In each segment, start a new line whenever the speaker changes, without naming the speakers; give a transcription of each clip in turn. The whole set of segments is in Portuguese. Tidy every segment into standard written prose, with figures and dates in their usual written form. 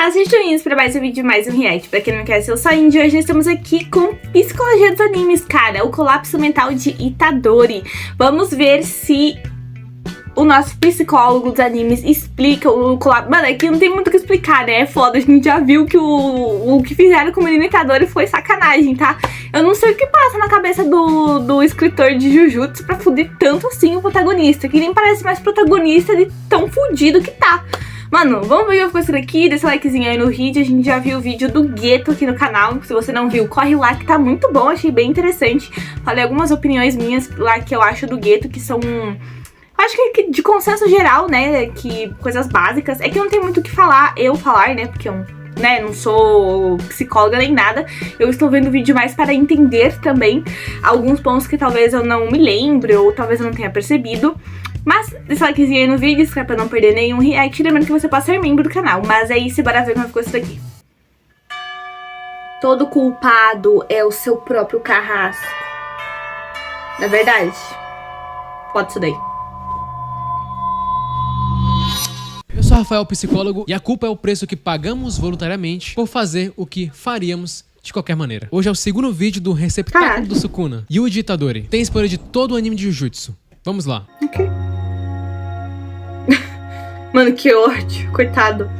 Olá, sejam bem-vindos para mais um vídeo, mais um react. Pra quem não quer ser o Soin de hoje, nós estamos aqui com Psicologia dos Animes, cara, o colapso mental de Itadori. Vamos ver se o nosso psicólogo dos animes explica o colapso. Mano, aqui não tem muito o que explicar, né? É foda, a gente já viu que o que fizeram com o menino Itadori foi sacanagem, tá? Eu não sei o que passa na cabeça do escritor de Jujutsu pra fuder tanto assim o protagonista, que nem parece mais protagonista de tão fudido que tá. Mano, vamos ver o que eu vou fazer aqui, deixa o likezinho aí no vídeo. A gente já viu o vídeo do Geto aqui no canal. Se você não viu, corre lá que tá muito bom, achei bem interessante. Falei algumas opiniões minhas lá que eu acho do Geto que são... acho que de consenso geral, né, que coisas básicas. É que não tem muito o que falar, né, porque eu não sou psicóloga nem nada. Eu estou vendo o vídeo mais para entender também alguns pontos que talvez eu não me lembre ou talvez eu não tenha percebido. Mas deixa o likezinho aí no vídeo, se pra não perder nenhum react. Lembrando que você pode ser membro do canal. Mas é isso, bora ver como ficou isso daqui. Todo culpado é o seu próprio carrasco. Não é verdade? Pode isso daí.
Eu sou Rafael, psicólogo, e a culpa é o preço que pagamos voluntariamente por fazer o que faríamos de qualquer maneira. Hoje é o segundo vídeo do receptáculo do Sukuna, Yuji Itadori. Tem spoiler de todo o anime de Jujutsu. Vamos lá.
Ok. Mano, que ódio. Coitado.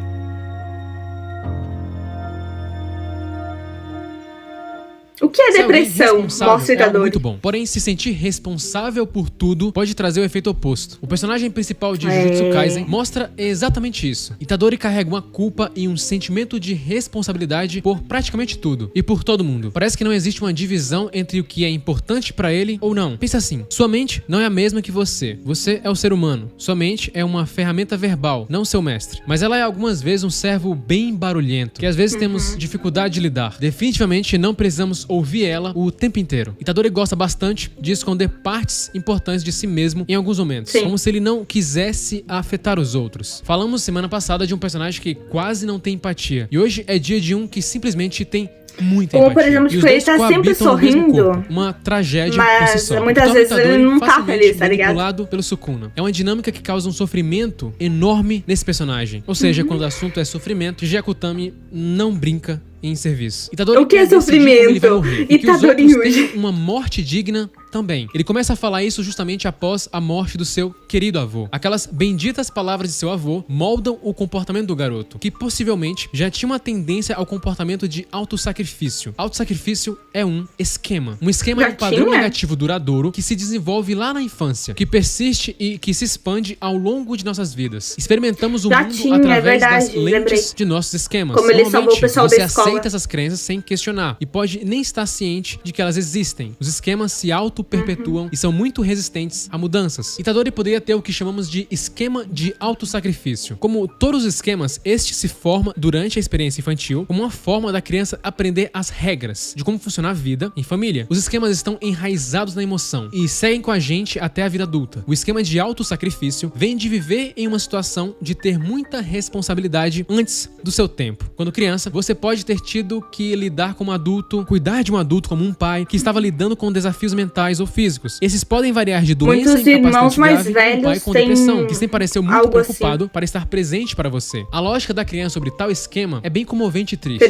O que é depressão? Mostra Itadori.
Muito bom. Porém, se sentir responsável por tudo pode trazer o efeito oposto. O personagem principal de Jujutsu Kaisen mostra exatamente isso. Itadori carrega uma culpa e um sentimento de responsabilidade por praticamente tudo e por todo mundo. Parece que não existe uma divisão entre o que é importante pra ele ou não. Pensa assim, sua mente não é a mesma que você. Você é o ser humano. Sua mente é uma ferramenta verbal, não seu mestre. Mas ela é algumas vezes um servo bem barulhento, que às vezes temos dificuldade de lidar. Definitivamente não precisamos ouvir ela o tempo inteiro. Itadori gosta bastante de esconder partes importantes de si mesmo em alguns momentos, como se ele não quisesse afetar os outros. Falamos semana passada de um personagem que quase não tem empatia, e hoje é dia de um que simplesmente tem muita empatia.
Ou, por exemplo, tipo, ele tá sempre sorrindo.
Uma tragédia
mas
por si só.
Muitas vezes ele não tá feliz, tá ligado?
Manipulado pelo Sukuna. É uma dinâmica que causa um sofrimento enorme nesse personagem. Ou seja, quando o assunto é sofrimento, Jakutami não brinca em serviço. Itadori
o que é sofrimento?
Itadori Yuji. Uma morte digna também. Ele começa a falar isso justamente após a morte do seu querido avô. Aquelas benditas palavras de seu avô moldam o comportamento do garoto, que possivelmente já tinha uma tendência ao comportamento de autossacrifício. Autossacrifício é um esquema. Um esquema de padrão negativo duradouro que se desenvolve lá na infância, que persiste e que se expande ao longo de nossas vidas. Experimentamos o mundo através das lentes de nossos esquemas.
Como ele salvou o pessoal da escola.
Aceita essas crenças sem questionar e pode nem estar ciente de que elas existem. Os esquemas se auto-perpetuam e são muito resistentes a mudanças. Itadori poderia ter o que chamamos de esquema de autossacrifício. Como todos os esquemas, este se forma durante a experiência infantil como uma forma da criança aprender as regras de como funciona a vida em família. Os esquemas estão enraizados na emoção e seguem com a gente até a vida adulta. O esquema de autossacrifício vem de viver em uma situação de ter muita responsabilidade antes do seu tempo. Quando criança, você pode ter tido que lidar como adulto, cuidar de um adulto como um pai que estava lidando com desafios mentais ou físicos. Esses podem variar de doença e incapacidade grave e um pai com depressão, que sempre pareceu muito preocupado para estar presente para você. A lógica da criança sobre tal esquema é bem comovente e triste.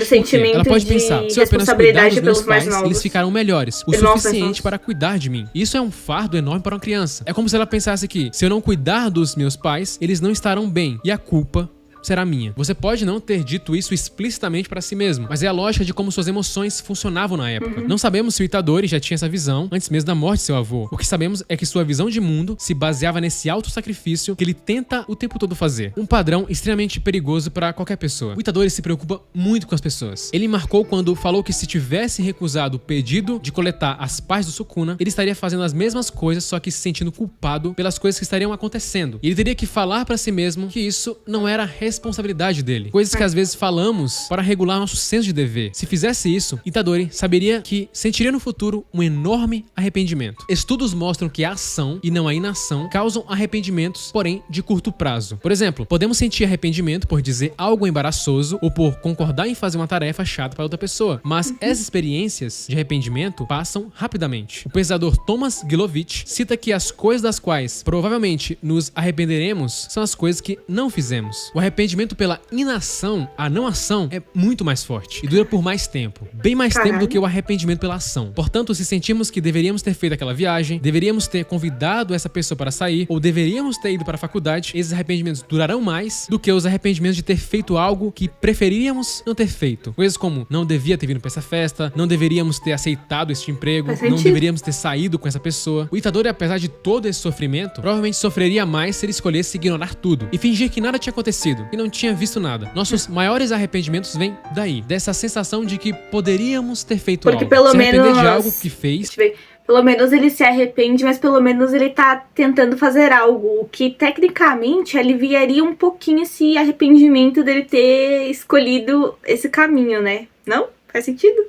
Ela pode pensar, se eu apenas cuidar dos meus pais, eles ficarão melhores, o suficiente para cuidar de mim. Isso é um fardo enorme para uma criança. É como se ela pensasse que, se eu não cuidar dos meus pais, eles não estarão bem, e a culpa será minha. Você pode não ter dito isso explicitamente para si mesmo, mas é a lógica de como suas emoções funcionavam na época. Não sabemos se o Itadori já tinha essa visão antes mesmo da morte de seu avô. O que sabemos é que sua visão de mundo se baseava nesse autossacrifício que ele tenta o tempo todo fazer. Um padrão extremamente perigoso para qualquer pessoa. O Itadori se preocupa muito com as pessoas. Ele marcou quando falou que se tivesse recusado o pedido de coletar as partes do Sukuna, ele estaria fazendo as mesmas coisas, só que se sentindo culpado pelas coisas que estariam acontecendo. E ele teria que falar para si mesmo que isso não era responsabilidade dele. Coisas que às vezes falamos para regular nosso senso de dever. Se fizesse isso, Itadori saberia que sentiria no futuro um enorme arrependimento. Estudos mostram que a ação e não a inação causam arrependimentos, porém de curto prazo. Por exemplo, podemos sentir arrependimento por dizer algo embaraçoso ou por concordar em fazer uma tarefa chata para outra pessoa, mas essas experiências de arrependimento passam rapidamente. O pesquisador Thomas Gilovich cita que as coisas das quais provavelmente nos arrependeremos são as coisas que não fizemos. O arrependimento arrependimento pela inação, a não ação, é muito mais forte e dura por mais tempo. Bem mais tempo do que o arrependimento pela ação. Portanto, se sentimos que deveríamos ter feito aquela viagem, deveríamos ter convidado essa pessoa para sair, ou deveríamos ter ido para a faculdade, esses arrependimentos durarão mais do que os arrependimentos de ter feito algo que preferíamos não ter feito. Coisas como, não devia ter vindo para essa festa, não deveríamos ter aceitado este emprego, não deveríamos ter saído com essa pessoa. O Itadori, apesar de todo esse sofrimento, provavelmente sofreria mais se ele escolhesse ignorar tudo e fingir que nada tinha acontecido, que não tinha visto nada. Nossos maiores arrependimentos vêm daí, dessa sensação de que poderíamos ter feito algo.
Pelo
se arrepender
menos
de algo que fez.
Pelo menos ele se arrepende, mas pelo menos ele tá tentando fazer algo, o que tecnicamente aliviaria um pouquinho esse arrependimento dele ter escolhido esse caminho, né? Não? Faz sentido?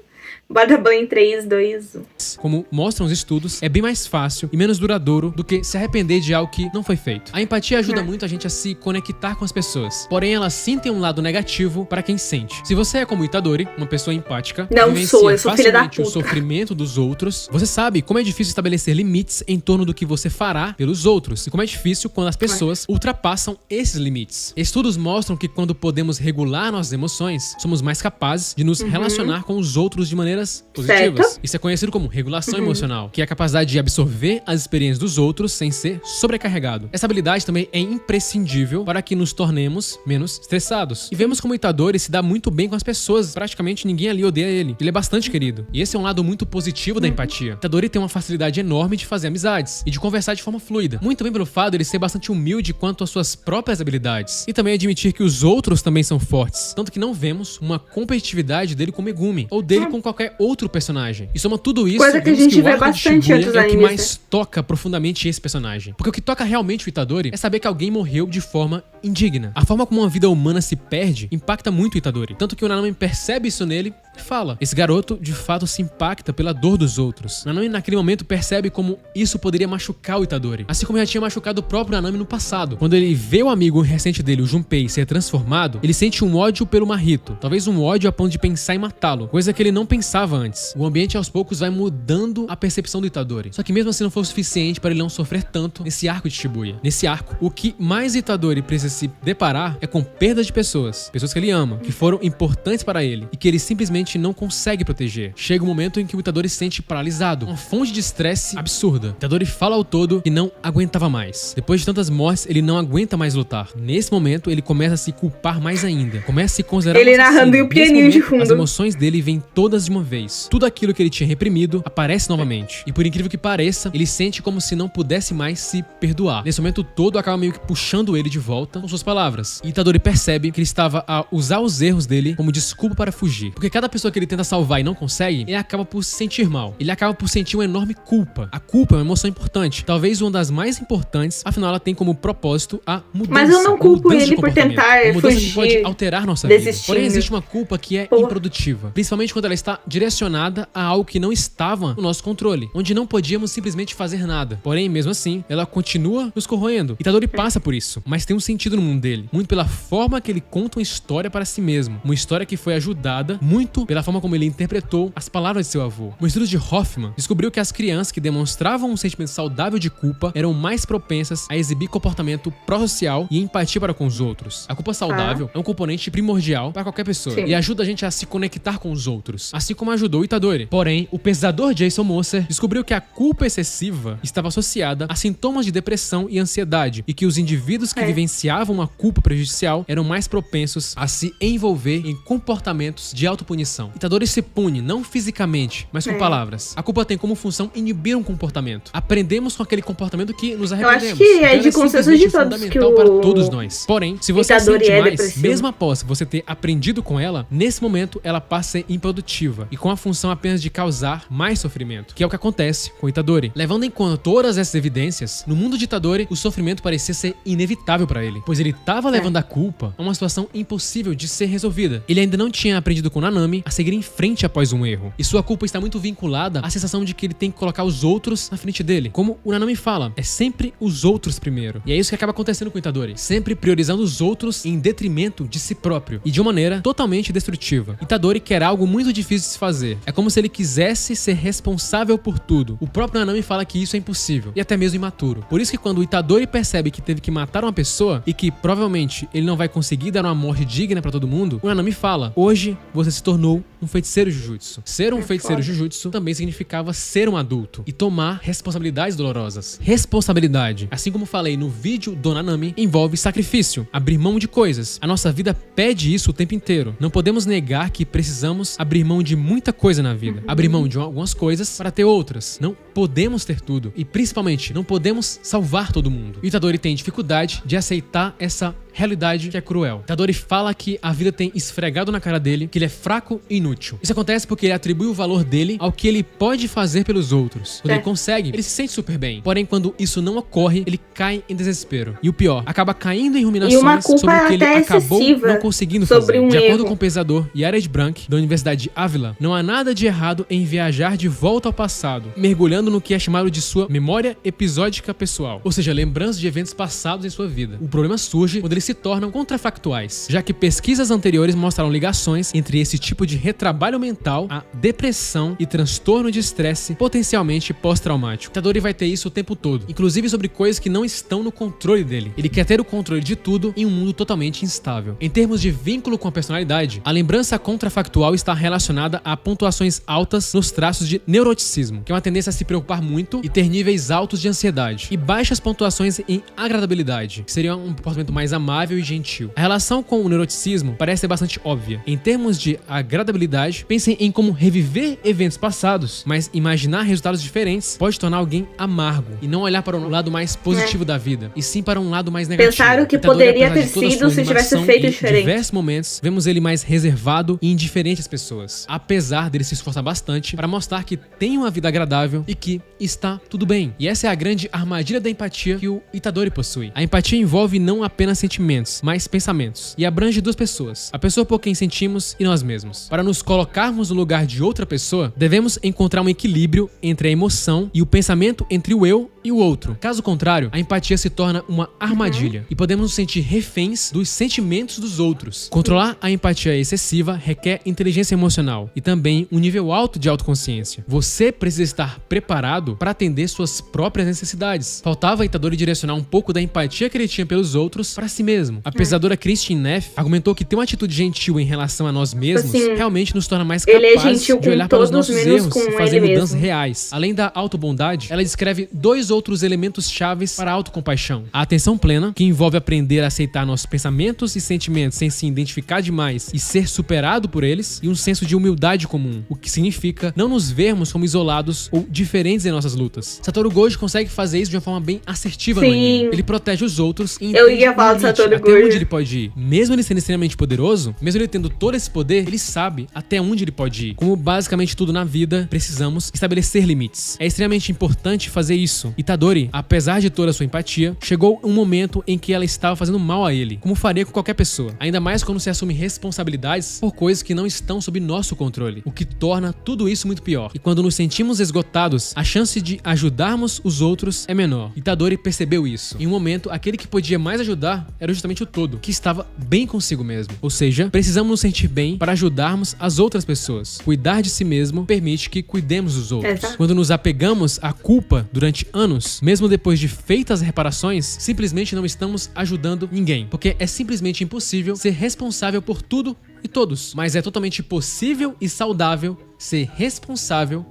Bora bem, 3, 2, 1.
Como mostram os estudos, é bem mais fácil e menos duradouro do que se arrepender de algo que não foi feito. A empatia ajuda muito a gente a se conectar com as pessoas, porém elas sim têm um lado negativo para quem sente. Se você é como Itadori, uma pessoa empática,
não sou, eu sou filha da puta.
O sofrimento dos outros, você sabe como é difícil estabelecer limites em torno do que você fará pelos outros e como é difícil quando as pessoas ultrapassam esses limites. Estudos mostram que quando podemos regular nossas emoções, somos mais capazes de nos relacionar com os outros de maneira positivas.
Certo.
Isso é conhecido como regulação emocional, que é a capacidade de absorver as experiências dos outros sem ser sobrecarregado. Essa habilidade também é imprescindível para que nos tornemos menos estressados. E vemos como Itadori se dá muito bem com as pessoas, praticamente ninguém ali odeia ele. Ele é bastante querido. E esse é um lado muito positivo da empatia. Itadori tem uma facilidade enorme de fazer amizades e de conversar de forma fluida. Muito bem pelo fato de ele ser bastante humilde quanto às suas próprias habilidades. E também admitir que os outros também são fortes. Tanto que não vemos uma competitividade dele com Megumi, ou dele com qualquer outro personagem. E soma tudo isso,
coisa que a gente vê bastante em outros
é o que
animes,
mais toca profundamente esse personagem. Porque o que toca realmente o Itadori é saber que alguém morreu de forma indigna. A forma como uma vida humana se perde impacta muito o Itadori. Tanto que o Nanami percebe isso nele e fala. Esse garoto, de fato, se impacta pela dor dos outros. Nanami, naquele momento, percebe como isso poderia machucar o Itadori. Assim como já tinha machucado o próprio Nanami no passado. Quando ele vê o amigo recente dele, o Junpei, ser transformado, ele sente um ódio pelo Mahito. Talvez um ódio a ponto de pensar em matá-lo. Coisa que ele não pensava antes. O ambiente, aos poucos, vai mudando a percepção do Itadori. Só que mesmo assim não foi o suficiente para ele não sofrer tanto nesse arco de Shibuya. Nesse arco, o que mais Itadori precisa se deparar é com perda de pessoas. Pessoas que ele ama, que foram importantes para ele e que ele simplesmente não consegue proteger. Chega um momento em que o Itadori se sente paralisado, uma fonte de estresse absurda. Itadori fala ao todo que não aguentava mais. Depois de tantas mortes, ele não aguenta mais lutar. Nesse momento, ele começa a se culpar mais ainda. Começa a se considerar
ele narrando e o pianinho de fundo.
As emoções dele vêm todas de uma vez. Tudo aquilo que ele tinha reprimido aparece novamente. E por incrível que pareça, ele sente como se não pudesse mais se perdoar. Nesse momento todo, acaba meio que puxando ele de volta com suas palavras. E Itadori percebe que ele estava a usar os erros dele como desculpa para fugir. Porque cada pessoa que ele tenta salvar e não consegue, ele acaba por se sentir mal. Ele acaba por sentir uma enorme culpa. A culpa é uma emoção importante. Talvez uma das mais importantes, afinal ela tem como propósito a mudança.
Mas eu não culpo ele por tentar
uma mudança
fugir.
Que pode alterar nossa vida. Porém, existe uma culpa que é improdutiva. Principalmente quando ela está direcionada a algo que não estava no nosso controle. Onde não podíamos simplesmente fazer nada. Porém, mesmo assim, ela continua nos corroendo. Itadori passa por isso. Mas tem um sentido no mundo dele. Muito pela forma que ele conta uma história para si mesmo. Uma história que foi ajudada muito pela forma como ele interpretou as palavras de seu avô. Um estudo de Hoffman descobriu que as crianças que demonstravam um sentimento saudável de culpa eram mais propensas a exibir comportamento pró-social e empatia para com os outros. A culpa saudável é um componente primordial para qualquer pessoa. Sim. E ajuda a gente a se conectar com os outros. Assim como ajudou o Itadori. Porém, o pesador Jason Moser descobriu que a culpa excessiva estava associada a sintomas de depressão e ansiedade e que os indivíduos que vivenciavam uma culpa prejudicial eram mais propensos a se envolver em comportamentos de autopunição. Itadori se pune não fisicamente, mas com palavras. A culpa tem como função inibir um comportamento. Aprendemos com aquele comportamento que nos arrependemos.
Eu acho que é de consenso de todos que o...
para todos nós. Porém, se você
Itadori
sente mais,
depressivo.
mesmo após você ter aprendido com ela, nesse momento ela passa a ser improdutiva e com a função apenas de causar mais sofrimento, que é o que acontece com Itadori. Levando em conta todas essas evidências, no mundo de Itadori, o sofrimento parecia ser inevitável para ele, pois ele estava levando a culpa a uma situação impossível de ser resolvida. Ele ainda não tinha aprendido com Nanami Nanami a seguir em frente após um erro. E sua culpa está muito vinculada à sensação de que ele tem que colocar os outros na frente dele. Como o Nanami fala, é sempre os outros primeiro. E é isso que acaba acontecendo com o Itadori, sempre priorizando os outros em detrimento de si próprio, e de uma maneira totalmente destrutiva. Itadori quer algo muito difícil de se fazer. É como se ele quisesse ser responsável por tudo. O próprio Nanami fala que isso é impossível, e até mesmo imaturo. Por isso que quando o Itadori percebe que teve que matar uma pessoa, e que provavelmente ele não vai conseguir dar uma morte digna pra todo mundo, o Nanami fala: hoje você se tornou um feiticeiro Jujutsu. Ser um feiticeiro Jujutsu também significava ser um adulto e tomar responsabilidades dolorosas. Responsabilidade, assim como falei no vídeo do Nanami, envolve sacrifício, abrir mão de coisas. A nossa vida pede isso o tempo inteiro. Não podemos negar que precisamos abrir mão de muita coisa na vida. Abrir mão de algumas coisas para ter outras. Não podemos ter tudo. E principalmente, não podemos salvar todo mundo. E Itadori tem dificuldade de aceitar essa realidade que é cruel. Itadori fala que a vida tem esfregado na cara dele, que ele é fraco e inútil. Isso acontece porque ele atribui o valor dele ao que ele pode fazer pelos outros. Quando ele consegue, ele se sente super bem. Porém, quando isso não ocorre, ele cai em desespero. E o pior, acaba caindo em ruminações sobre o que ele acabou não conseguindo fazer. De acordo com o pesquisador Jared Brank, da Universidade de Ávila, não há nada de errado em viajar de volta ao passado, mergulhando no que é chamado de sua memória episódica pessoal, ou seja, lembranças de eventos passados em sua vida. O problema surge quando eles se tornam contrafactuais, já que pesquisas anteriores mostraram ligações entre esse tipo de retrabalho mental, a depressão e transtorno de estresse potencialmente pós-traumático. Itadori vai ter isso o tempo todo, inclusive sobre coisas que não estão no controle dele. Ele quer ter o controle de tudo em um mundo totalmente instável. Em termos de vínculo com a personalidade, a lembrança contrafactual está relacionada a pontuações altas nos traços de neuroticismo, que é uma tendência a se preocupar muito e ter níveis altos de ansiedade, e baixas pontuações em agradabilidade, que seria um comportamento mais amável e gentil. A relação com o neuroticismo parece ser bastante óbvia. Em termos de agradabilidade, pensem em como reviver eventos passados, mas imaginar resultados diferentes pode tornar alguém amargo e não olhar para o lado mais positivo da vida, e sim para um lado mais negativo.
Pensaram que poderia ter sido se tivesse feito diferente.
Em diversos momentos, vemos ele mais reservado e indiferente às pessoas, apesar dele se esforçar bastante para mostrar que tem uma vida agradável e que está tudo bem. E essa é a grande armadilha da empatia que o Itadori possui. A empatia envolve não apenas sentimentos, mas pensamentos, e abrange duas pessoas: a pessoa por quem sentimos e nós mesmos. Para nos colocarmos no lugar de outra pessoa, devemos encontrar um equilíbrio entre a emoção e o pensamento, entre o eu e o outro. Caso contrário, a empatia se torna uma armadilha e podemos nos sentir reféns dos sentimentos dos outros. Controlar a empatia excessiva requer inteligência emocional e também um nível alto de autoconsciência. Você precisa estar preparado para atender suas próprias necessidades. Faltava a Itadori direcionar um pouco da empatia que ele tinha pelos outros para si mesmo. A pesquisadora Christine Neff argumentou que ter uma atitude gentil em relação a nós mesmos realmente nos torna mais capazes de olhar para os nossos erros e fazer mudanças reais. Além da autobondade, ela descreve dois outros elementos chaves para a autocompaixão: a atenção plena, que envolve aprender a aceitar nossos pensamentos e sentimentos sem se identificar demais e ser superado por eles, e um senso de humildade comum, o que significa não nos vermos como isolados ou diferentes em nossas lutas. Satoru Gojo consegue fazer isso de uma forma bem assertiva no anime. Ele protege os outros e entende até onde ele pode ir. Mesmo ele sendo extremamente poderoso, mesmo ele tendo todo esse poder, ele sabe até onde ele pode ir. Como basicamente tudo na vida, precisamos estabelecer limites. É extremamente importante fazer isso. Itadori, apesar de toda a sua empatia, chegou um momento em que ela estava fazendo mal a ele, como faria com qualquer pessoa. Ainda mais quando se assume responsabilidades por coisas que não estão sob nosso controle, o que torna tudo isso muito pior. E quando nos sentimos esgotados, a chance de ajudarmos os outros é menor. Itadori percebeu isso. Em um momento, aquele que podia mais ajudar era justamente o todo, que estava bem consigo mesmo. Ou seja, precisamos nos sentir bem para ajudarmos as outras pessoas. Cuidar de si mesmo permite que cuidemos dos outros. Quando nos apegamos à culpa durante anos, mesmo depois de feitas reparações, simplesmente não estamos ajudando ninguém, porque é simplesmente impossível ser responsável por tudo e todos. Mas é totalmente possível e saudável ser responsável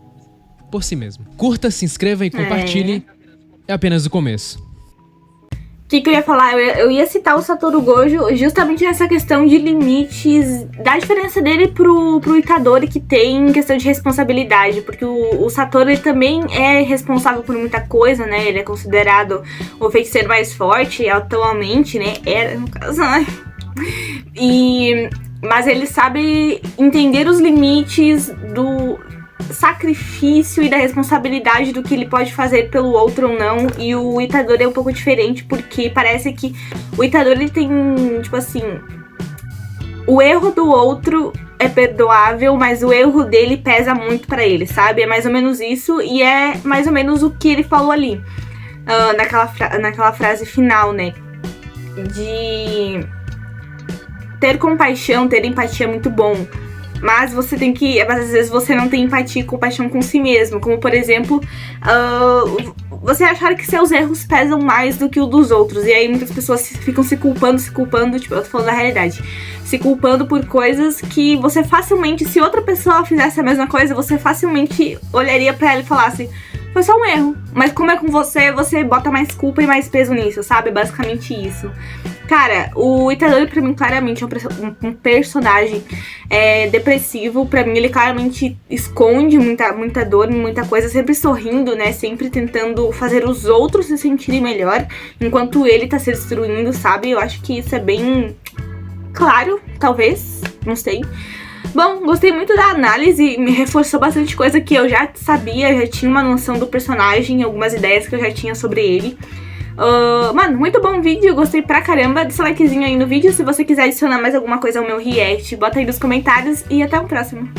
por si mesmo. Curta, se inscreva e compartilhe. É apenas o começo.
O que eu ia falar? Eu ia citar o Satoru Gojo justamente nessa questão de limites, da diferença dele pro Itadori, que tem questão de responsabilidade, porque o Satoru ele também é responsável por muita coisa, né? Ele é considerado o feiticeiro mais forte atualmente, né? Era, no caso, mas ele sabe entender os limites do sacrifício e da responsabilidade do que ele pode fazer pelo outro ou não, e o Itadori é um pouco diferente, porque parece que o Itadori tem, tipo assim, o erro do outro é perdoável, mas o erro dele pesa muito pra ele, sabe? É mais ou menos isso, e é mais ou menos o que ele falou ali, naquela frase final, né? De ter compaixão, ter empatia é muito bom. Mas você tem que... Às vezes você não tem empatia e compaixão com si mesmo. Como, por exemplo, você achar que seus erros pesam mais do que o dos outros. E aí muitas pessoas ficam se culpando, tipo, eu tô falando da realidade. Se culpando por coisas que você facilmente... Se outra pessoa fizesse a mesma coisa, você facilmente olharia pra ela e falasse... Foi só um erro. Mas como é com você, você bota mais culpa e mais peso nisso, sabe? Basicamente isso. Cara, o Itadori pra mim claramente é um personagem depressivo. Pra mim ele claramente esconde muita dor, muita coisa, sempre sorrindo, né? Sempre tentando fazer os outros se sentirem melhor, enquanto ele tá se destruindo, sabe? Eu acho que isso é bem claro, talvez, não sei. Bom, gostei muito da análise, me reforçou bastante coisa que eu já sabia, já tinha uma noção do personagem, algumas ideias que eu já tinha sobre ele. Mano, muito bom vídeo, gostei pra caramba. Deixa o likezinho aí no vídeo, se você quiser adicionar mais alguma coisa ao meu react, bota aí nos comentários e até o próximo.